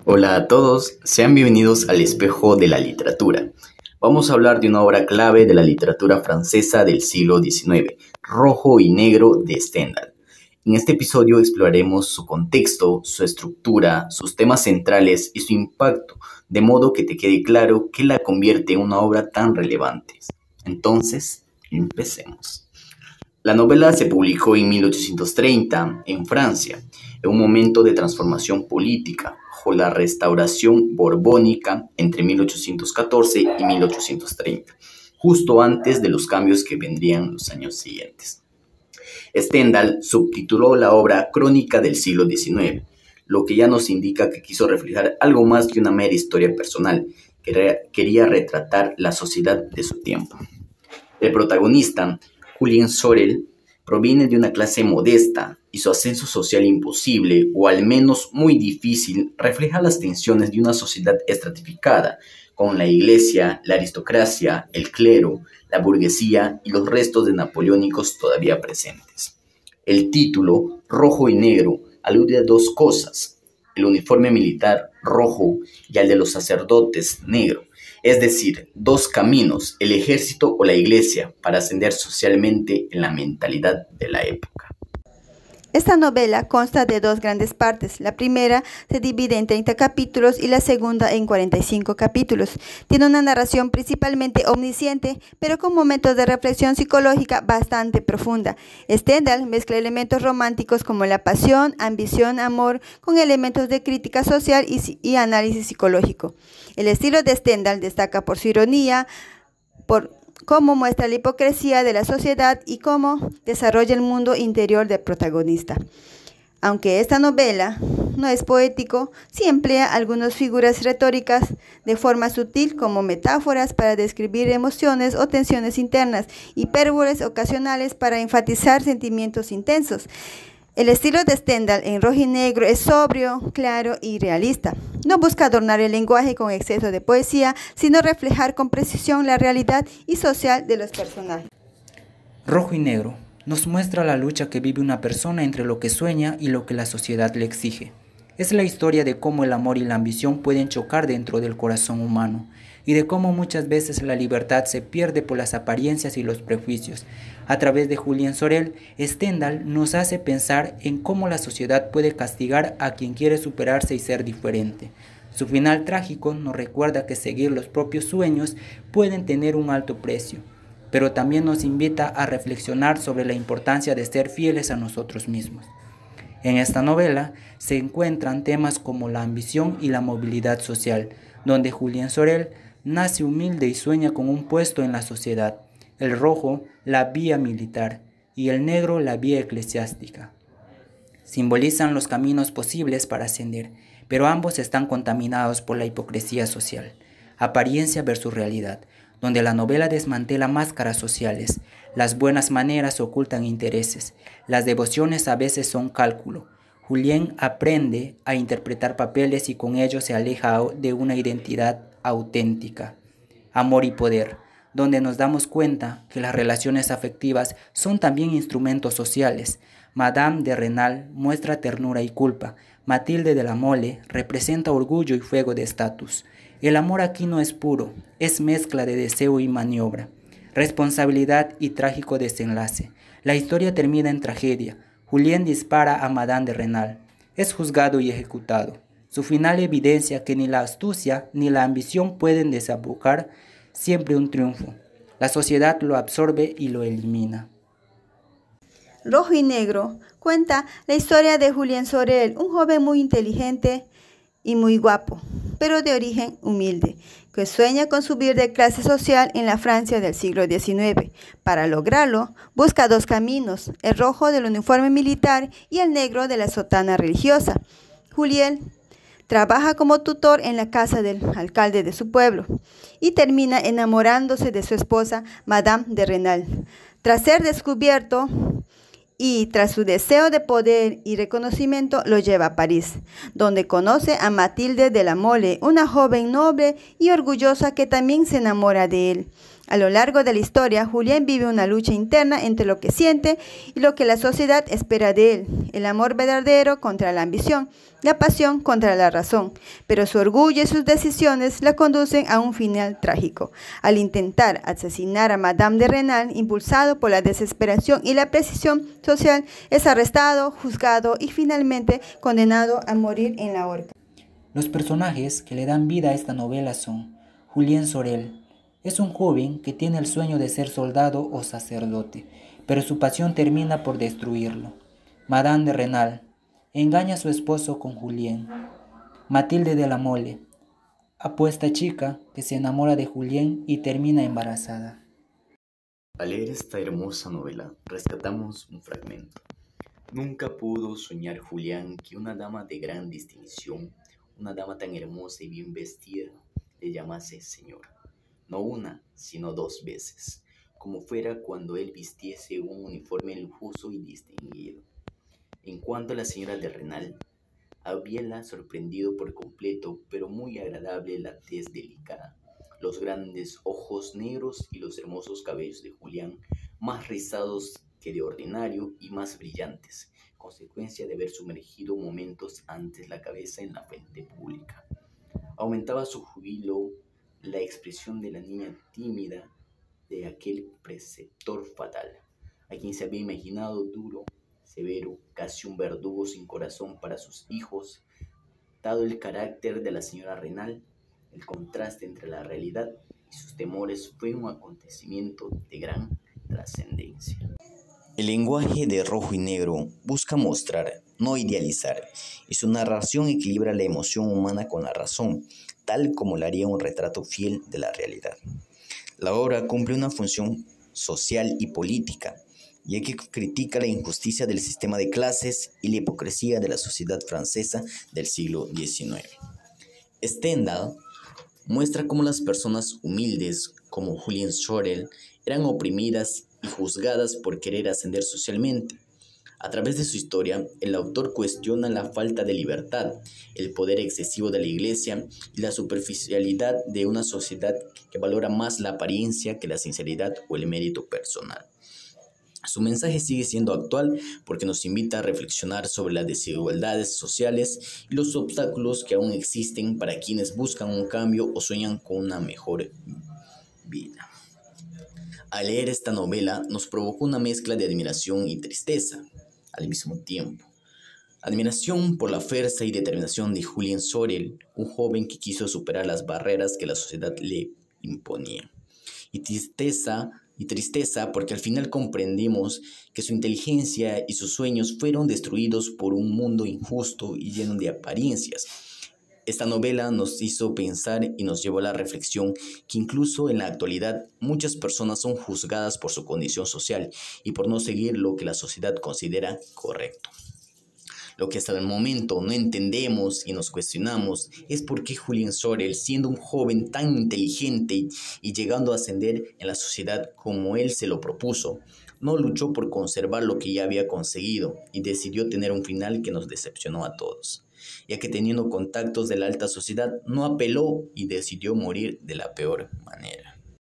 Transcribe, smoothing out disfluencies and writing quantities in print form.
Hola a todos, sean bienvenidos al Espejo de la Literatura. Vamos a hablar de una obra clave de la literatura francesa del siglo XIX, Rojo y Negro de Stendhal. En este episodio exploraremos su contexto, su estructura, sus temas centrales y su impacto, de modo que te quede claro qué la convierte en una obra tan relevante. Entonces, empecemos. La novela se publicó en 1830 en Francia, en un momento de transformación política, bajo la restauración borbónica entre 1814 y 1830, justo antes de los cambios que vendrían los años siguientes. Stendhal subtituló la obra Crónica del siglo XIX, lo que ya nos indica que quiso reflejar algo más que una mera historia personal, que quería retratar la sociedad de su tiempo. El protagonista, Julien Sorel, proviene de una clase modesta y su ascenso social imposible, o al menos muy difícil, refleja las tensiones de una sociedad estratificada, con la iglesia, la aristocracia, el clero, la burguesía y los restos de napoleónicos todavía presentes. El título, Rojo y Negro, alude a dos cosas: el uniforme militar rojo y al de los sacerdotes negro. Es decir, dos caminos, el ejército o la iglesia, para ascender socialmente en la mentalidad de la época. Esta novela consta de dos grandes partes. La primera se divide en 30 capítulos y la segunda en 45 capítulos. Tiene una narración principalmente omnisciente, pero con momentos de reflexión psicológica bastante profunda. Stendhal mezcla elementos románticos como la pasión, ambición, amor, con elementos de crítica social y análisis psicológico. El estilo de Stendhal destaca por su ironía, por cómo muestra la hipocresía de la sociedad y cómo desarrolla el mundo interior del protagonista. Aunque esta novela no es poético, sí emplea algunas figuras retóricas de forma sutil como metáforas para describir emociones o tensiones internas, hipérboles ocasionales para enfatizar sentimientos intensos. El estilo de Stendhal en Rojo y Negro es sobrio, claro y realista. No busca adornar el lenguaje con exceso de poesía, sino reflejar con precisión la realidad y social de los personajes. Rojo y Negro nos muestra la lucha que vive una persona entre lo que sueña y lo que la sociedad le exige. Es la historia de cómo el amor y la ambición pueden chocar dentro del corazón humano, y de cómo muchas veces la libertad se pierde por las apariencias y los prejuicios. A través de Julien Sorel, Stendhal nos hace pensar en cómo la sociedad puede castigar a quien quiere superarse y ser diferente. Su final trágico nos recuerda que seguir los propios sueños pueden tener un alto precio, pero también nos invita a reflexionar sobre la importancia de ser fieles a nosotros mismos. En esta novela se encuentran temas como la ambición y la movilidad social, donde Julien Sorel nace humilde y sueña con un puesto en la sociedad. El rojo, la vía militar, y el negro, la vía eclesiástica. Simbolizan los caminos posibles para ascender, pero ambos están contaminados por la hipocresía social, apariencia versus realidad, donde la novela desmantela máscaras sociales. Las buenas maneras ocultan intereses, las devociones a veces son cálculo. Julien aprende a interpretar papeles y con ello se aleja de una identidad auténtica. Amor y poder, donde nos damos cuenta que las relaciones afectivas son también instrumentos sociales. Madame de Renal muestra ternura y culpa. Mathilde de la Mole representa orgullo y fuego de estatus. El amor aquí no es puro, es mezcla de deseo y maniobra, responsabilidad y trágico desenlace. La historia termina en tragedia. Julien dispara a Madame de Renal. Es juzgado y ejecutado. Su final evidencia que ni la astucia ni la ambición pueden desembocar siempre un triunfo. La sociedad lo absorbe y lo elimina. Rojo y Negro cuenta la historia de Julien Sorel, un joven muy inteligente y muy guapo, pero de origen humilde, que sueña con subir de clase social en la Francia del siglo XIX. Para lograrlo, busca dos caminos, el rojo del uniforme militar y el negro de la sotana religiosa. Julien trabaja como tutor en la casa del alcalde de su pueblo y termina enamorándose de su esposa, Madame de Renal. Tras ser descubierto y tras su deseo de poder y reconocimiento, lo lleva a París, donde conoce a Mathilde de la Mole, una joven noble y orgullosa que también se enamora de él. A lo largo de la historia, Julián vive una lucha interna entre lo que siente y lo que la sociedad espera de él, el amor verdadero contra la ambición, la pasión contra la razón, pero su orgullo y sus decisiones la conducen a un final trágico. Al intentar asesinar a Madame de Renal, impulsado por la desesperación y la precisión social, es arrestado, juzgado y finalmente condenado a morir en la horca. Los personajes que le dan vida a esta novela son Julien Sorel. Es un joven que tiene el sueño de ser soldado o sacerdote, pero su pasión termina por destruirlo. Madame de Renal engaña a su esposo con Julien. Mathilde de la Mole, apuesta chica que se enamora de Julien y termina embarazada. Al leer esta hermosa novela, rescatamos un fragmento. Nunca pudo soñar Julián que una dama de gran distinción, una dama tan hermosa y bien vestida, le llamase señora. No una, sino 2 veces, como fuera cuando él vistiese un uniforme lujoso y distinguido. En cuanto a la señora de Renal, habíala sorprendido por completo, pero muy agradable la tez delicada, los grandes ojos negros y los hermosos cabellos de Julián, más rizados que de ordinario y más brillantes, consecuencia de haber sumergido momentos antes la cabeza en la fuente pública. Aumentaba su júbilo la expresión de la niña tímida de aquel preceptor fatal, a quien se había imaginado duro, severo, casi un verdugo sin corazón para sus hijos. Dado el carácter de la señora Renal, el contraste entre la realidad y sus temores fue un acontecimiento de gran trascendencia. El lenguaje de Rojo y Negro busca mostrar, no idealizar, y su narración equilibra la emoción humana con la razón, tal como lo haría un retrato fiel de la realidad. La obra cumple una función social y política, ya que critica la injusticia del sistema de clases y la hipocresía de la sociedad francesa del siglo XIX. Stendhal muestra cómo las personas humildes, como Julien Sorel, eran oprimidas y juzgadas por querer ascender socialmente. A través de su historia, el autor cuestiona la falta de libertad, el poder excesivo de la Iglesia y la superficialidad de una sociedad que valora más la apariencia que la sinceridad o el mérito personal. Su mensaje sigue siendo actual porque nos invita a reflexionar sobre las desigualdades sociales y los obstáculos que aún existen para quienes buscan un cambio o sueñan con una mejor vida. Al leer esta novela nos provocó una mezcla de admiración y tristeza al mismo tiempo. Admiración por la fuerza y determinación de Julien Sorel, un joven que quiso superar las barreras que la sociedad le imponía. Y tristeza porque al final comprendimos que su inteligencia y sus sueños fueron destruidos por un mundo injusto y lleno de apariencias. Esta novela nos hizo pensar y nos llevó a la reflexión que incluso en la actualidad muchas personas son juzgadas por su condición social y por no seguir lo que la sociedad considera correcto. Lo que hasta el momento no entendemos y nos cuestionamos es por qué Julien Sorel, siendo un joven tan inteligente y llegando a ascender en la sociedad como él se lo propuso, no luchó por conservar lo que ya había conseguido y decidió tener un final que nos decepcionó a todos, ya que teniendo contactos de la alta sociedad no apeló y decidió morir de la peor manera.